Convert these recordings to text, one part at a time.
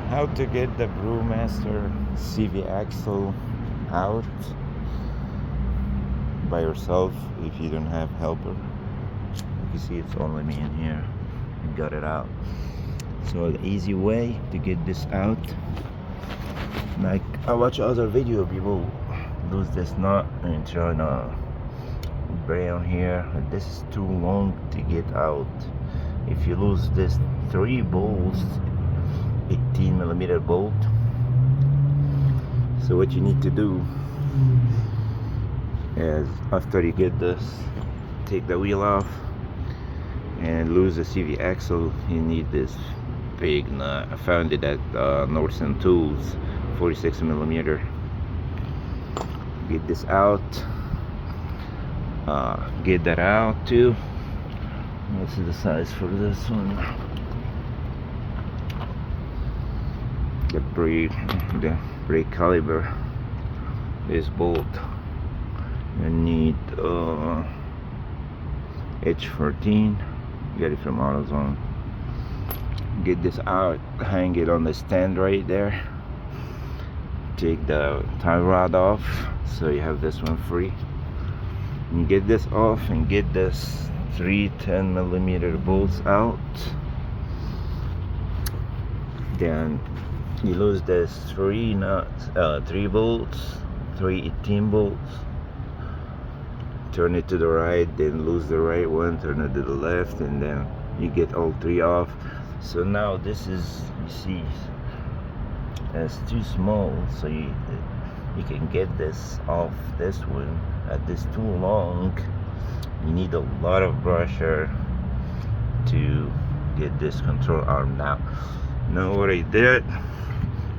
How to get the promaster CV axle out by yourself if you don't have helper. You see it's only me in here and got it out. So the easy way to get this out, like I watch other video, people lose this nut and trying to braid on here. This is too long to get out. If you lose this 3 bolts, 18mm bolt, so what you need to do is, after you get this, take the wheel off and lose the CV axle. You need this big nut. I found it at Nordson Tools, 46mm. Get this out. Get that out too. What's the size for this one? The brake caliber. This bolt. You need H14. Get it from AutoZone. Get this out. Hang it on the stand right there. Take the tie rod off, so you have this one free. And get this off and get this 3 10mm bolts out. Then you lose this 3 nuts, 3 bolts, 3 18 bolts. Turn it to the right, then lose the right one, turn it to the left, and then you get all 3 off. So now this is, you see, it's too small, so you can get this off this one. At this too long, you need a lot of pressure to get this control arm down. Now what I did,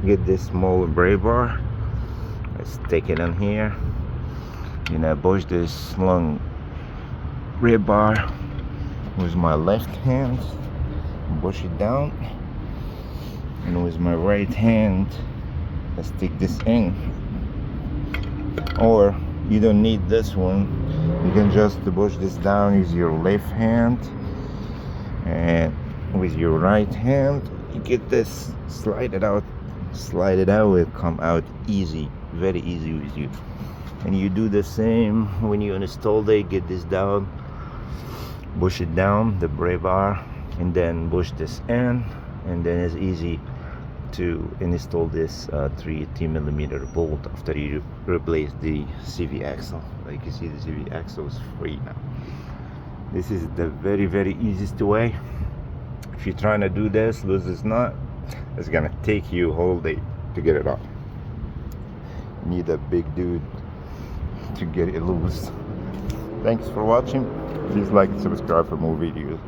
get this small brake bar, I stick it on here, and I push this long brake bar with my left hand, push it down, and with my right hand I stick this in. Or you don't need this one, you can just push this down with your left hand, and with your right hand you get this, slide it out, will come out easy, very easy with you. And you do the same when you install it. Get this down, push it down, the brake bar, and then push this in, and then it's easy to install this 3 18mm bolt after you replace the CV axle. Like you see, the CV axle is free now. This is the very, very easiest way. If you're trying to do this, lose this nut, it's gonna take you a whole day to get it off. You need a big dude to get it loose. Thanks for watching. Please like and subscribe for more videos.